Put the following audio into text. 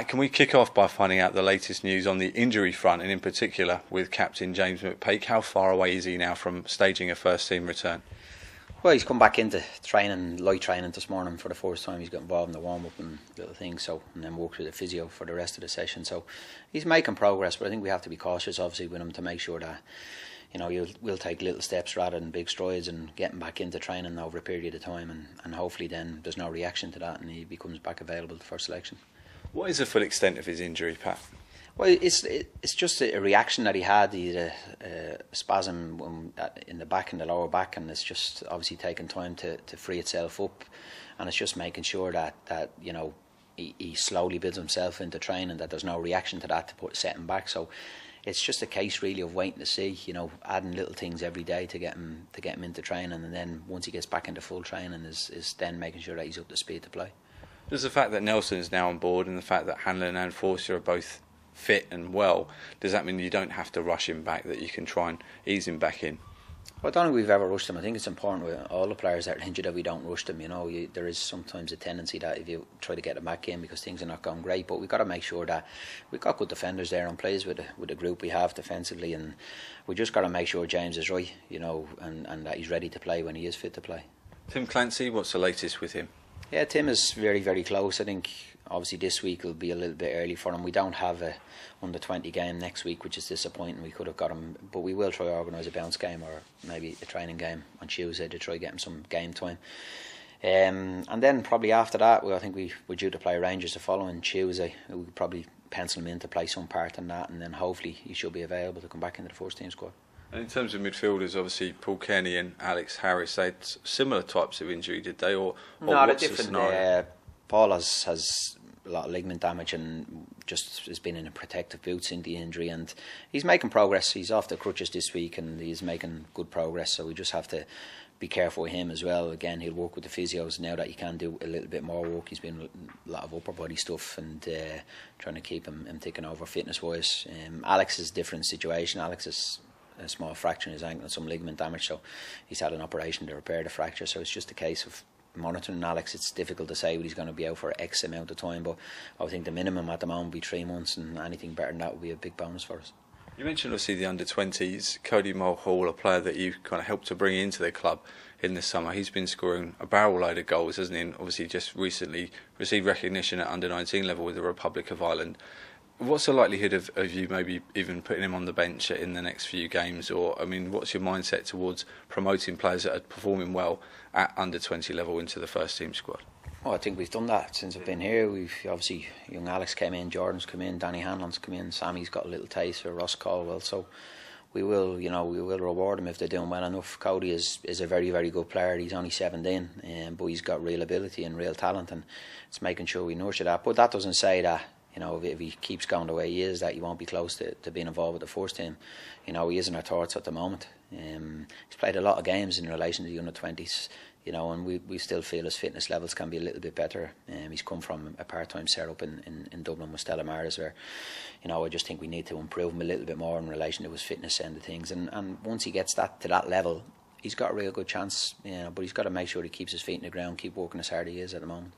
Pat, can we kick off by finding out the latest news on the injury front, and in particular with captain James McPake? How far away is he now from staging a first team return? Well, he's come back into training, light training this morning for the first time. He's got involved in the warm-up and little things, and then worked with the physio for the rest of the session. So he's making progress, but I think we have to be cautious, obviously, with him to make sure that, you know, we'll take little steps rather than big strides and getting back into training over a period of time, and hopefully then there's no reaction to that and he becomes back available for selection. What is the full extent of his injury, Pat? Well, it's just a reaction that he had. He had a spasm in the back, in the lower back, and it's just obviously taking time to free itself up, and it's just making sure that you know, he slowly builds himself into training, that there's no reaction to that to set him back. So it's just a case really of waiting to see, you know, adding little things every day to get him into training, and then once he gets back into full training is then making sure that he's up to speed to play. Does the fact that Nelson is now on board and the fact that Hanlon and Forster are both fit and well, does that mean you don't have to rush him back, that you can try and ease him back in? Well, I don't think we've ever rushed him. I think it's important with all the players that are injured that we don't rush them. You know, there is sometimes a tendency that if you try to get them back in because things are not going great, but we've got to make sure that we've got good defenders there and plays with the group we have defensively, and we just got to make sure James is right, you know, and that he's ready to play when he is fit to play. Tim Clancy, what's the latest with him? Yeah, Tim is very, very close. I think obviously this week will be a little bit early for him. We don't have a under-20 game next week, which is disappointing. We could have got him, but we will try to organise a bounce game or maybe a training game on Tuesday to try to get him some game time. And then probably after that, I think we're due to play Rangers the following Tuesday. We could probably pencil him in to play some part in that, and then hopefully he should be available to come back into the first team squad. And in terms of midfielders, obviously Paul Kenny and Alex Harris, they had similar types of injury, did they? Or no, what's they're different. The scenario? Paul has a lot of ligament damage and just has been in a protective boot since the injury, and he's making progress. He's off the crutches this week and he's making good progress, so we just have to be careful with him as well. Again, he'll work with the physios now that he can do a little bit more work. He's been a lot of upper body stuff and trying to keep him ticking over fitness wise. Alex is a different situation. Alex is a small fracture in his ankle and some ligament damage, so he's had an operation to repair the fracture, so it's just a case of monitoring Alex. It's difficult to say what he's going to be out for X amount of time, but I think the minimum at the moment will be 3 months, and anything better than that would be a big bonus for us. You mentioned obviously the under-20s. Cody Mulhall, a player that you kind of helped to bring into the club in the summer, he's been scoring a barrel load of goals, hasn't he? And obviously just recently received recognition at under-19 level with the Republic of Ireland. What's the likelihood of you maybe even putting him on the bench in the next few games? Or, I mean, what's your mindset towards promoting players that are performing well at under-20 level into the first team squad? Well, I think we've done that since I've been here. We've obviously, young Alex came in, Jordan's come in, Danny Hanlon's come in, Sammy's got a little taste for Ross Caldwell, so we will reward them if they're doing well enough. Cody is a very, very good player. He's only 17, but he's got real ability and real talent, and it's making sure we nurture that. But that doesn't say that, you know, if he keeps going the way he is, that he won't be close to being involved with the first team. You know, he is in our thoughts at the moment. He's played a lot of games in relation to the under-20s, you know, and we still feel his fitness levels can be a little bit better. He's come from a part-time setup in Dublin with Stella Maris, where, you know, I just think we need to improve him a little bit more in relation to his fitness end of things. And once he gets that to that level, he's got a real good chance, you know, but he's got to make sure he keeps his feet in the ground, keep working as hard as he is at the moment.